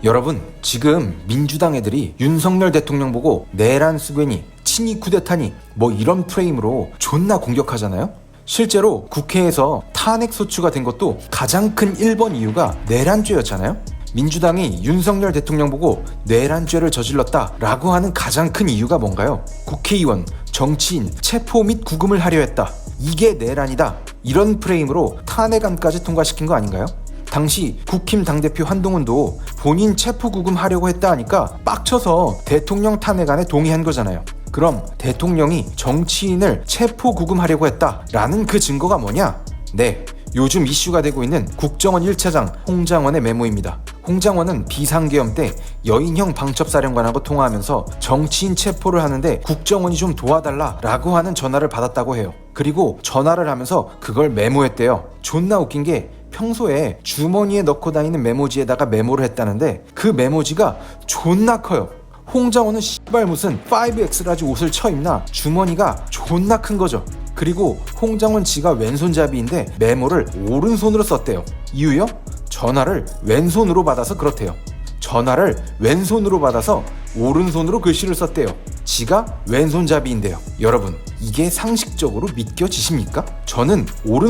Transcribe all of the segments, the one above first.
여러분, 지금 민주당 애들이 윤석열 대통령 보고 내란 수괴니 친이 쿠데타니 뭐 이런 프레임으로 존나 공격하잖아요. 실제로 국회에서 탄핵 소추가 된 것도 가장 큰 1번 이유가 내란죄였잖아요. 민주당이 윤석열 대통령 보고 내란죄를 저질렀다 라고 하는 가장 큰 이유가 뭔가요? 국회의원, 정치인 체포 및 구금을 하려 했다, 이게 내란이다, 이런 프레임으로 탄핵안까지 통과시킨 거 아닌가요? 당시 국힘 당대표 한동훈도 본인 체포 구금하려고 했다 하니까 빡쳐서 대통령 탄핵안에 동의한 거잖아요. 그럼 대통령이 정치인을 체포 구금하려고 했다라는 그 증거가 뭐냐? 네, 요즘 이슈가 되고 있는 국정원 1차장 홍장원의 메모입니다. 홍장원은 비상계엄 때 여인형 방첩사령관하고 통화하면서 정치인 체포를 하는데 국정원이 좀 도와달라라고 하는 전화를 받았다고 해요. 그리고 전화를 하면서 그걸 메모했대요. 존나 웃긴 게 평소에 주머니에 넣고 다니는 메모지에다가 메모를 했다는데 그 메모지가 존나 커요. 홍장원은 씨발 무슨 5X라지 옷을 쳐입나 주머니가 존나 큰 거죠. 그리고 홍장원 지가 왼손잡이인데 메모를 오른손으로 썼대요. 이유요? 전화를 왼손으로 받아서 그렇대요. 전화를 왼손으로 받아서 오른손으로 글씨를 썼대요. 지가 왼손잡이인데요. 여러분, 이게 상식적으로 믿겨지십니까? 저는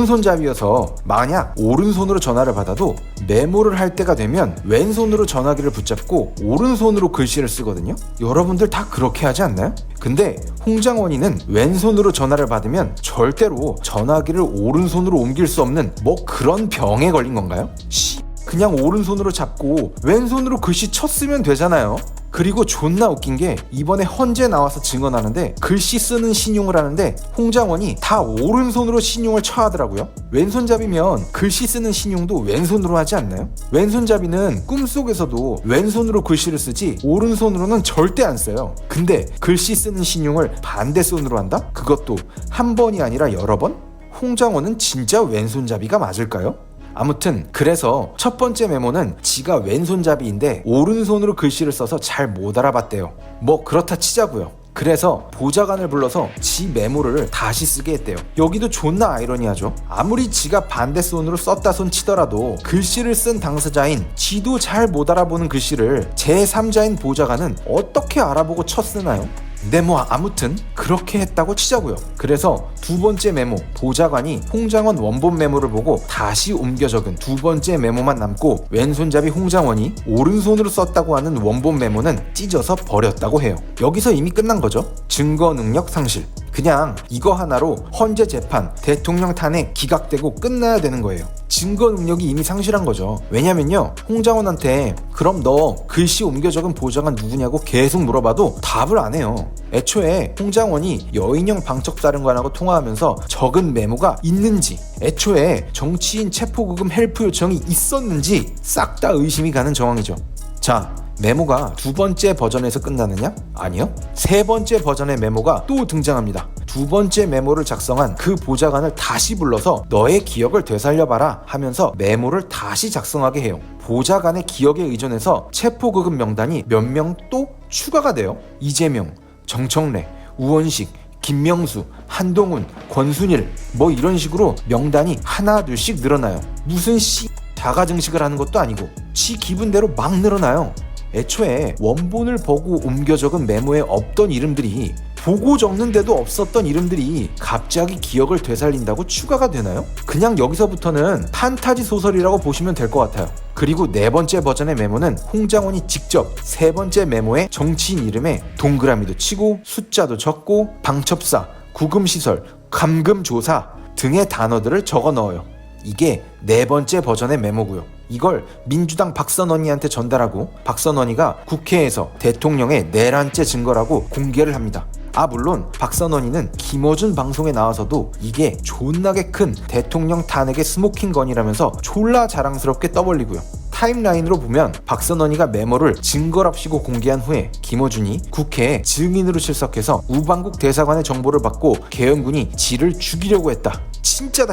오른손잡이여서 만약 오른손으로 전화를 받아도 메모를 할 때가 되면 왼손으로 전화기를 붙잡고 오른손으로 글씨를 쓰거든요. 여러분들 다 그렇게 하지 않나요? 근데 홍장원이는 왼손으로 전화를 받으면 절대로 전화기를 오른손으로 옮길 수 없는 뭐 그런 병에 걸린 건가요? 그냥 오른손으로 잡고 왼손으로 글씨 쳤으면 되잖아요. 그리고 존나 웃긴 게 이번에 헌재 나와서 증언하는데 글씨 쓰는 신용을 하는데 홍장원이 다 오른손으로 신용을 쳐하더라고요. 왼손잡이면 글씨 쓰는 신용도 왼손으로 하지 않나요? 왼손잡이는 꿈속에서도 왼손으로 글씨를 쓰지 오른손으로는 절대 안 써요. 근데 글씨 쓰는 신용을 반대손으로 한다? 그것도 한 번이 아니라 여러 번? 홍장원은 진짜 왼손잡이가 맞을까요? 아무튼 그래서 첫 번째 메모는 지가 왼손잡이인데 오른손으로 글씨를 써서 잘 못 알아봤대요. 뭐 그렇다 치자고요. 그래서 보좌관을 불러서 지 메모를 다시 쓰게 했대요. 여기도 존나 아이러니하죠. 아무리 지가 반대손으로 썼다 손 치더라도 글씨를 쓴 당사자인 지도 잘 못 알아보는 글씨를 제3자인 보좌관은 어떻게 알아보고 쳤쓰나요? 근데 뭐 아무튼 그렇게 했다고 치자고요. 그래서 두 번째 메모, 보좌관이 홍장원 원본 메모를 보고 다시 옮겨 적은 두 번째 메모만 남고 왼손잡이 홍장원이 오른손으로 썼다고 하는 원본 메모는 찢어서 버렸다고 해요. 여기서 이미 끝난 거죠. 증거 능력 상실. 그냥 이거 하나로 헌재 재판, 대통령 탄핵 기각되고 끝나야 되는 거예요. 증거 능력이 이미 상실한 거죠. 왜냐면요, 홍장원한테 그럼 너 글씨 옮겨 적은 보좌관 누구냐고 계속 물어봐도 답을 안 해요. 애초에 홍장원이 여인형 방첩사령관하고 통화하면서 적은 메모가 있는지, 애초에 정치인 체포구금 헬프 요청이 있었는지 싹 다 의심이 가는 정황이죠. 자, 메모가 두 번째 버전에서 끝나느냐? 아니요. 세 번째 버전의 메모가 또 등장합니다. 두 번째 메모를 작성한 그 보좌관을 다시 불러서 너의 기억을 되살려봐라 하면서 메모를 다시 작성하게 해요. 보좌관의 기억에 의존해서 체포구금 명단이 몇 명 또 추가가 돼요. 이재명, 정청래, 우원식, 김명수, 한동훈, 권순일 뭐 이런 식으로 명단이 하나 둘씩 늘어나요. 무슨 자가증식을 하는 것도 아니고 지 기분대로 막 늘어나요. 애초에 원본을 보고 옮겨 적은 메모에 없던 이름들이, 보고 적는데도 없었던 이름들이 갑자기 기억을 되살린다고 추가가 되나요? 그냥 여기서부터는 판타지 소설이라고 보시면 될 것 같아요. 그리고 네 번째 버전의 메모는 홍장원이 직접 세 번째 메모에 정치인 이름에 동그라미도 치고 숫자도 적고 방첩사, 구금시설, 감금조사 등의 단어들을 적어 넣어요. 이게 네 번째 버전의 메모고요. 이걸 민주당 박선원이한테 전달하고 박선원이가 국회에서 대통령의 내란죄 증거라고 공개를 합니다. 물론 박선원이는 김어준 방송에 나와서도 이게 존나게 큰 대통령 탄핵의 스모킹건이라면서 졸라 자랑스럽게 떠벌리고요. 타임라인으로 보면 박선원이가 메모를 증거랍시고 공개한 후에 김어준이 국회에 증인으로 출석해서 우방국 대사관의 정보를 받고 계엄군이 지를 죽이려고 했다. 진짜다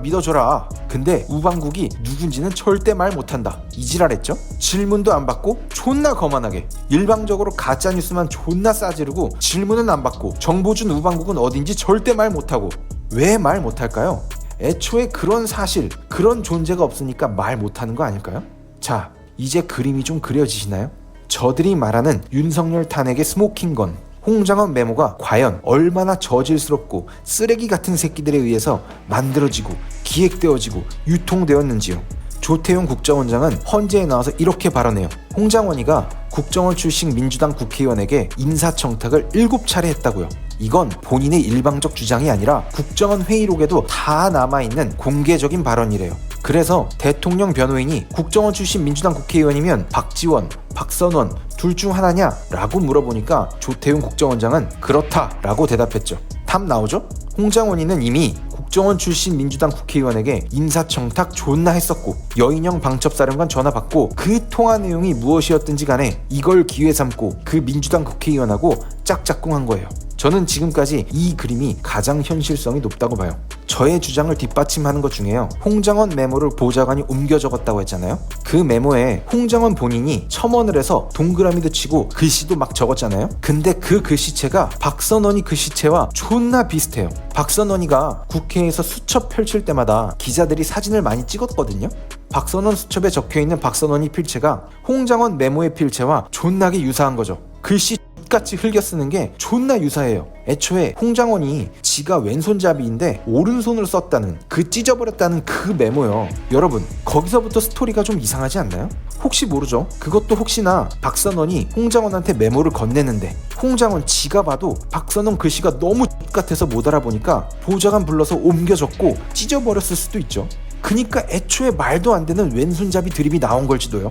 믿어줘라. 근데 우방국이 누군지는 절대 말 못한다. 이지랄했죠? 질문도 안 받고 존나 거만하게 일방적으로 가짜뉴스만 존나 싸지르고 질문은 안 받고 정보 준 우방국은 어딘지 절대 말 못하고. 왜 말 못할까요? 애초에 그런 사실, 그런 존재가 없으니까 말 못하는 거 아닐까요? 자, 이제 그림이 좀 그려지시나요? 저들이 말하는 윤석열 탄핵의 스모킹건, 홍장원 메모가 과연 얼마나 저질스럽고 쓰레기 같은 새끼들에 의해서 만들어지고 기획되어지고 유통되었는지요. 조태용 국정원장은 헌재에 나와서 이렇게 발언해요. 홍장원이가 국정원 출신 민주당 국회의원에게 인사청탁을 7차례 했다고요. 이건 본인의 일방적 주장이 아니라 국정원 회의록에도 다 남아있는 공개적인 발언이래요. 그래서 대통령 변호인이 국정원 출신 민주당 국회의원이면 박지원, 박선원 둘 중 하나냐? 라고 물어보니까 조태용 국정원장은 그렇다 라고 대답했죠. 답 나오죠? 홍장원이는 이미 국정원 출신 민주당 국회의원에게 인사청탁 존나 했었고 여인형 방첩사령관 전화 받고 그 통화 내용이 무엇이었든지 간에 이걸 기회 삼고 그 민주당 국회의원하고 짝짝꿍한 거예요. 저는 지금까지 이 그림이 가장 현실성이 높다고 봐요. 저의 주장을 뒷받침하는 것 중에요. 홍장원 메모를 보좌관이 옮겨 적었다고 했잖아요. 그 메모에 홍장원 본인이 첨언을 해서 동그라미도 치고 글씨도 막 적었잖아요. 근데 그 글씨체가 박선원이 글씨체와 존나 비슷해요. 박선원이가 국회에서 수첩 펼칠 때마다 기자들이 사진을 많이 찍었거든요. 박선원 수첩에 적혀있는 박선원이 필체가 홍장원 메모의 필체와 존나게 유사한 거죠. 글씨 같이 흘겨 쓰는 게 존나 유사해요. 애초에 홍장원이 지가 왼손잡이인데 오른손으로 썼다는 그 찢어버렸다는 그 메모요. 여러분 거기서부터 스토리가 좀 이상하지 않나요? 혹시 모르죠. 그것도 혹시나 박선원이 홍장원한테 메모를 건네는데 홍장원 지가 봐도 박선원 글씨가 너무 같아서 못 알아보니까 보좌관 불러서 옮겨 적고 찢어버렸을 수도 있죠. 그니까 애초에 말도 안 되는 왼손잡이 드립이 나온 걸지도요.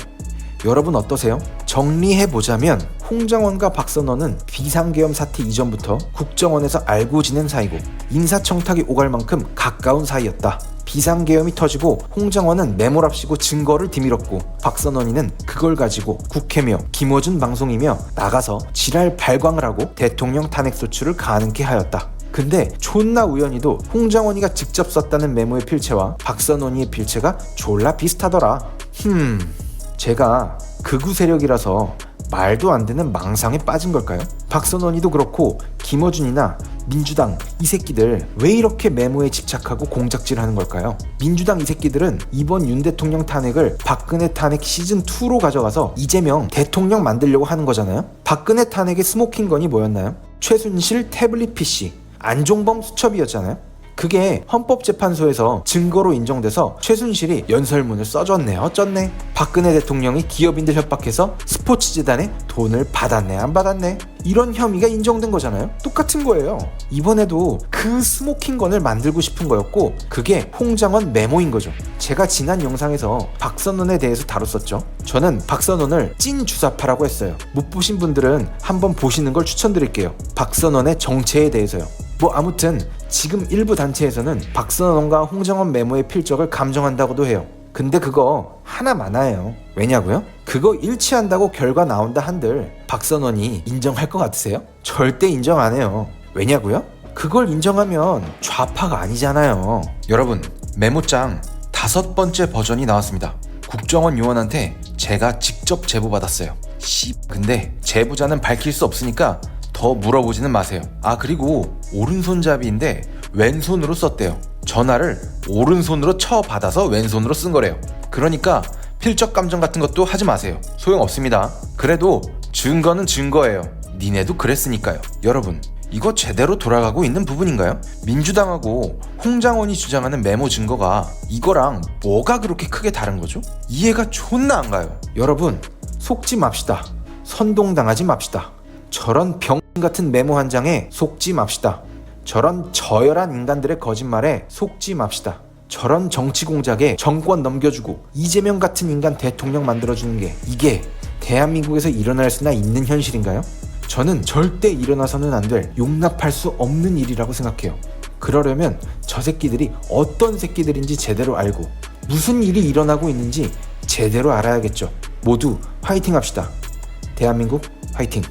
여러분 어떠세요? 정리해보자면 홍장원과 박선원은 비상계엄 사태 이전부터 국정원에서 알고 지낸 사이고 인사청탁이 오갈 만큼 가까운 사이였다. 비상계엄이 터지고 홍장원은 메모랍시고 증거를 뒤밀었고 박선원이는 그걸 가지고 국회며 김어준 방송이며 나가서 지랄 발광을 하고 대통령 탄핵 소추를 가능케 하였다. 근데 존나 우연히도 홍장원이가 직접 썼다는 메모의 필체와 박선원이의 필체가 졸라 비슷하더라. 제가 극우 세력이라서 말도 안 되는 망상에 빠진 걸까요? 박선원이도 그렇고 김어준이나 민주당 이 새끼들 왜 이렇게 메모에 집착하고 공작질하는 걸까요? 민주당 이 새끼들은 이번 윤 대통령 탄핵을 박근혜 탄핵 시즌2로 가져가서 이재명 대통령 만들려고 하는 거잖아요? 박근혜 탄핵의 스모킹건이 뭐였나요? 최순실 태블릿 PC, 안종범 수첩이었잖아요? 그게 헌법재판소에서 증거로 인정돼서 최순실이 연설문을 써줬네 어쩌네, 박근혜 대통령이 기업인들 협박해서 스포츠재단에 돈을 받았네 안 받았네, 이런 혐의가 인정된 거잖아요. 똑같은 거예요. 이번에도 그 스모킹건을 만들고 싶은 거였고 그게 홍장원 메모인 거죠. 제가 지난 영상에서 박선원에 대해서 다뤘었죠. 저는 박선원을 찐 주사파라고 했어요. 못 보신 분들은 한번 보시는 걸 추천드릴게요. 박선원의 정체에 대해서요. 아무튼 지금 일부 단체에서는 박선원과 홍장원 메모의 필적을 감정한다고도 해요. 근데 그거 하나 많아요. 왜냐고요? 그거 일치한다고 결과 나온다 한들 박선원이 인정할 것 같으세요? 절대 인정 안 해요. 왜냐고요? 그걸 인정하면 좌파가 아니잖아요. 여러분 메모장 5번째 버전이 나왔습니다. 국정원 요원한테 제가 직접 제보받았어요. 근데 제보자는 밝힐 수 없으니까 더 물어보지는 마세요. 그리고 오른손잡이인데 왼손으로 썼대요. 전화를 오른손으로 쳐받아서 왼손으로 쓴 거래요. 그러니까 필적 감정 같은 것도 하지 마세요. 소용없습니다. 그래도 증거는 증거예요. 니네도 그랬으니까요. 여러분 이거 제대로 돌아가고 있는 부분인가요? 민주당하고 홍장원이 주장하는 메모 증거가 이거랑 뭐가 그렇게 크게 다른 거죠? 이해가 존나 안 가요. 여러분 속지 맙시다. 선동당하지 맙시다. 저런 병 같은 메모 한 장에 속지 맙시다. 저런 저열한 인간들의 거짓말에 속지 맙시다. 저런 정치 공작에 정권 넘겨주고 이재명 같은 인간 대통령 만들어주는 게 이게 대한민국에서 일어날 수나 있는 현실인가요? 저는 절대 일어나서는 안 될 용납할 수 없는 일이라고 생각해요. 그러려면 저 새끼들이 어떤 새끼들인지 제대로 알고 무슨 일이 일어나고 있는지 제대로 알아야겠죠. 모두 화이팅 합시다. 대한민국 화이팅!